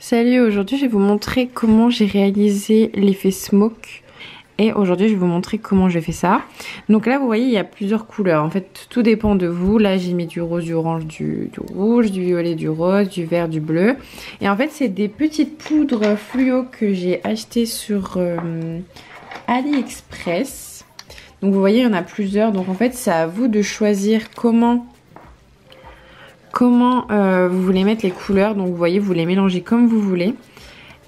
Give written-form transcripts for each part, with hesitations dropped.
Salut, aujourd'hui je vais vous montrer comment j'ai réalisé l'effet smoke. Et aujourd'hui je vais vous montrer comment j'ai fait ça. Donc là vous voyez il y a plusieurs couleurs. En fait tout dépend de vous. Là j'ai mis du rose, du orange, du rouge, du violet, du rose, du vert, du bleu. Et en fait c'est des petites poudres fluo que j'ai achetées sur AliExpress. Donc vous voyez il y en a plusieurs. Donc en fait c'est à vous de choisir comment vous voulez mettre les couleurs. Donc vous voyez vous les mélangez comme vous voulez.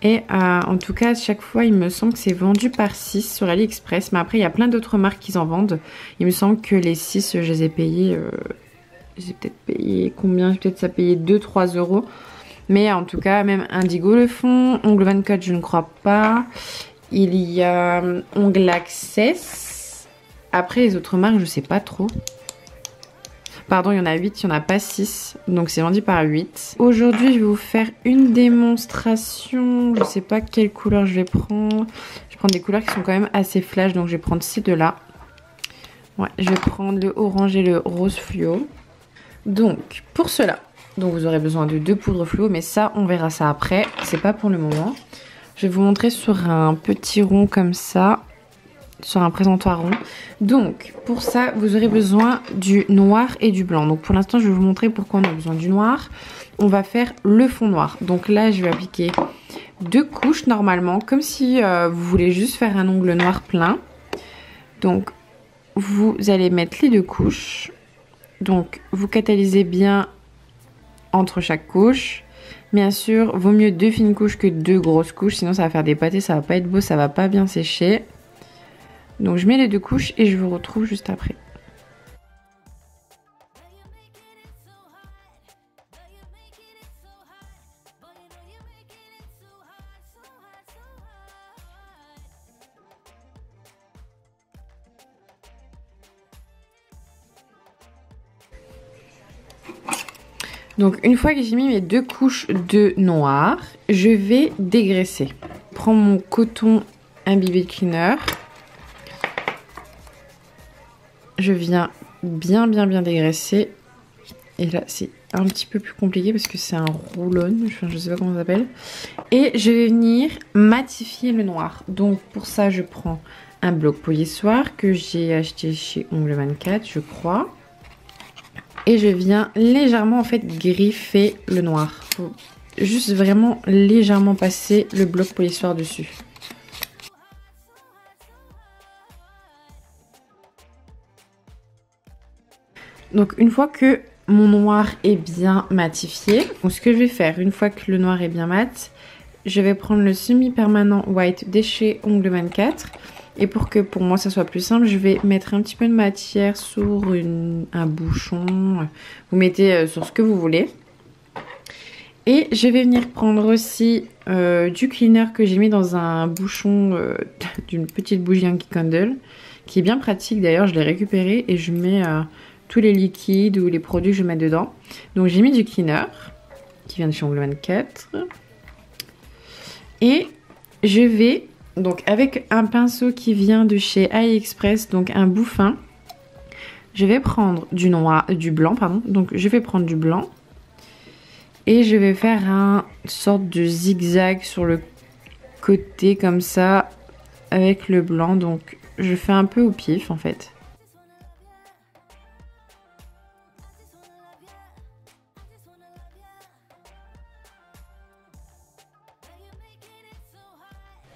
Et en tout cas à chaque fois il me semble que c'est vendu par 6 sur AliExpress. Mais après il y a plein d'autres marques qui en vendent. Il me semble que les 6 je les ai payés. J'ai peut-être payé combien? J'ai peut-être ça payé 2-3 euros. Mais en tout cas même Indigo le font. Ongle 24 je ne crois pas. Il y a Ongle Access. Après les autres marques je sais pas trop. Pardon, il y en a 8, il n'y en a pas 6. Donc c'est vendu par 8. Aujourd'hui, je vais vous faire une démonstration. Je ne sais pas quelle couleur je vais prendre. Je vais prendre des couleurs qui sont quand même assez flash. Donc je vais prendre ces deux-là. Ouais, je vais prendre le orange et le rose fluo. Donc, pour cela, donc vous aurez besoin de 2 poudres fluo. Mais ça, on verra ça après. C'est pas pour le moment. Je vais vous montrer sur un petit rond comme ça. Sur un présentoir rond. Donc pour ça vous aurez besoin du noir et du blanc. Donc pour l'instant je vais vous montrer pourquoi on a besoin du noir. On va faire le fond noir. Donc là je vais appliquer 2 couches normalement, comme si vous voulez juste faire un ongle noir plein. Donc vous allez mettre les 2 couches. Donc vous catalysez bien entre chaque couche. Bien sûr vaut mieux 2 fines couches que 2 grosses couches, sinon ça va faire des pâtés, ça va pas être beau, ça va pas bien sécher. Donc je mets les 2 couches et je vous retrouve juste après. Donc une fois que j'ai mis mes 2 couches de noir, je vais dégraisser. Je prends mon coton imbibé cleaner. Je viens bien dégraisser. Et là c'est un petit peu plus compliqué parce que c'est un roulon, enfin, je sais pas comment ça s'appelle. Et je vais venir matifier le noir. Donc pour ça je prends un bloc polissoir que j'ai acheté chez Ongle 24 je crois. Et je viens légèrement en fait griffer le noir. Faut juste vraiment légèrement passer le bloc polissoir dessus. Donc une fois que mon noir est bien matifié, donc ce que je vais faire une fois que le noir est bien mat, je vais prendre le semi-permanent white de chez Ongle 24. Et pour moi ça soit plus simple, je vais mettre un petit peu de matière sur un bouchon. Vous mettez sur ce que vous voulez. Et je vais venir prendre aussi du cleaner que j'ai mis dans un bouchon d'une petite bougie Yankee Candle. Qui est bien pratique d'ailleurs, je l'ai récupéré et je mets tous les liquides ou les produits que je mets dedans. Donc j'ai mis du cleaner qui vient de chez Ongle 24. Et je vais, donc avec un pinceau qui vient de chez AliExpress, donc un bout fin, je vais prendre du blanc, pardon. Donc je vais prendre du blanc et je vais faire une sorte de zigzag sur le côté comme ça avec le blanc. Donc je fais un peu au pif en fait.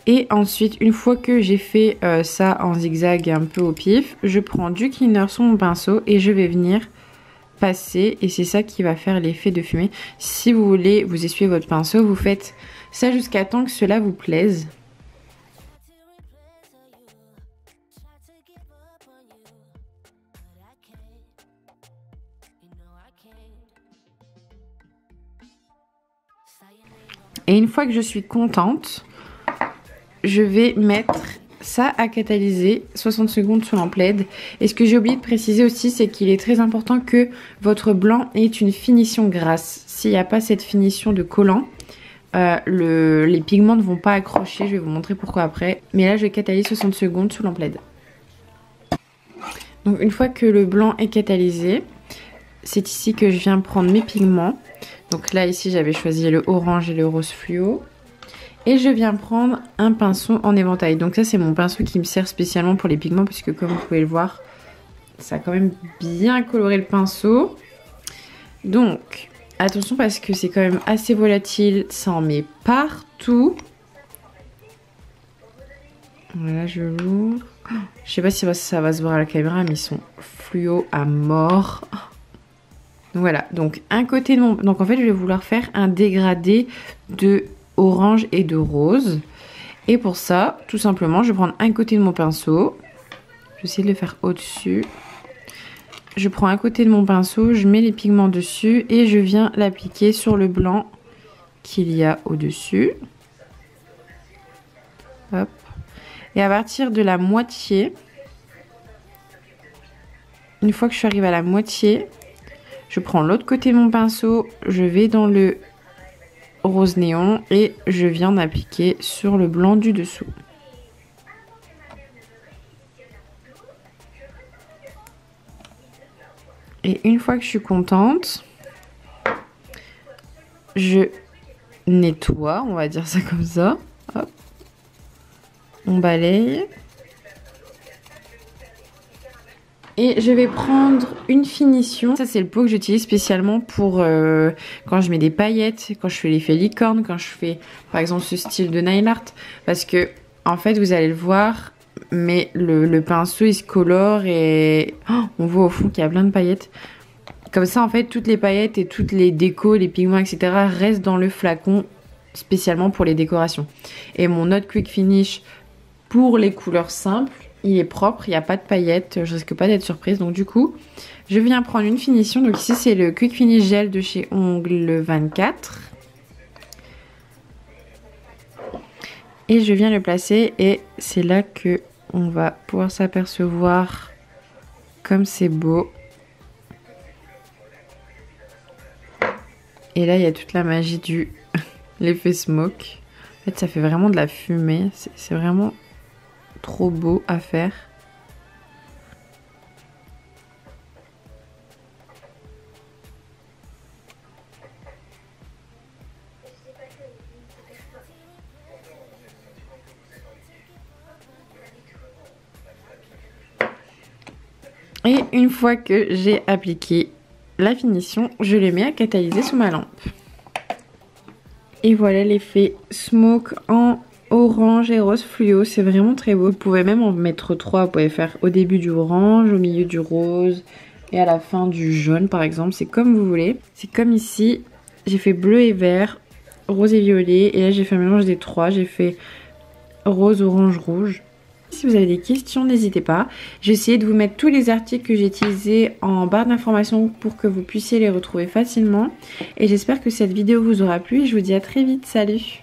Et ensuite, une fois que j'ai fait ça en zigzag un peu au pif, je prends du cleaner sur mon pinceau et je vais venir passer. Et c'est ça qui va faire l'effet de fumée. Si vous voulez vous essuyer votre pinceau, vous faites ça jusqu'à temps que cela vous plaise. Et une fois que je suis contente, je vais mettre ça à catalyser 60 secondes sur lampe LED. Et ce que j'ai oublié de préciser aussi, c'est qu'il est très important que votre blanc ait une finition grasse. S'il n'y a pas cette finition de collant, les pigments ne vont pas accrocher. Je vais vous montrer pourquoi après. Mais là, je vais catalyser 60 secondes sous lampe LED. Donc une fois que le blanc est catalysé, c'est ici que je viens prendre mes pigments. Donc là ici j'avais choisi le orange et le rose fluo. Et je viens prendre un pinceau en éventail. Donc ça c'est mon pinceau qui me sert spécialement pour les pigments, puisque comme vous pouvez le voir, ça a quand même bien coloré le pinceau. Donc attention parce que c'est quand même assez volatile, ça en met partout. Voilà, je l'ouvre. Je sais pas si ça va se voir à la caméra, mais ils sont fluo à mort. Voilà, donc un côté de mon... Donc en fait, je vais vouloir faire un dégradé de orange et de rose. Et pour ça, tout simplement, je vais prendre un côté de mon pinceau. Je vais essayer de le faire au-dessus. Je prends un côté de mon pinceau, je mets les pigments dessus et je viens l'appliquer sur le blanc qu'il y a au-dessus. Hop. Et à partir de la moitié, une fois que je suis arrivée à la moitié, je prends l'autre côté de mon pinceau, je vais dans le rose néon et je viens d'appliquer sur le blanc du dessous. Et une fois que je suis contente, je nettoie, on va dire ça comme ça. Hop. On balaye. Et je vais prendre une finition. Ça c'est le pot que j'utilise spécialement pour quand je mets des paillettes, quand je fais l'effet licorne, quand je fais par exemple ce style de nail art. Parce que en fait vous allez le voir, mais le pinceau il se colore et on voit au fond qu'il y a plein de paillettes. Comme ça en fait toutes les paillettes et toutes les décos, les pigments etc. restent dans le flacon spécialement pour les décorations. Et mon autre quick finish pour les couleurs simples, il est propre, il n'y a pas de paillettes, je risque pas d'être surprise. Donc du coup, je viens prendre une finition. Donc ici, c'est le Quick Finish Gel de chez Ongles 24. Et je viens le placer et c'est là que on va pouvoir s'apercevoir comme c'est beau. Et là, il y a toute la magie du l'effet smoke. En fait, ça fait vraiment de la fumée. C'est vraiment trop beau à faire. Et une fois que j'ai appliqué la finition, je le mets à catalyser sous ma lampe. Et voilà l'effet smoke en orange et rose fluo, c'est vraiment très beau. Vous pouvez même en mettre 3, vous pouvez faire au début du orange, au milieu du rose et à la fin du jaune par exemple, c'est comme vous voulez. C'est comme ici, j'ai fait bleu et vert, rose et violet et là j'ai fait un mélange des trois, j'ai fait rose, orange, rouge. Si vous avez des questions, n'hésitez pas. J'ai essayé de vous mettre tous les articles que j'ai utilisés en barre d'informations pour que vous puissiez les retrouver facilement. Et j'espère que cette vidéo vous aura plu. Je vous dis à très vite. Salut!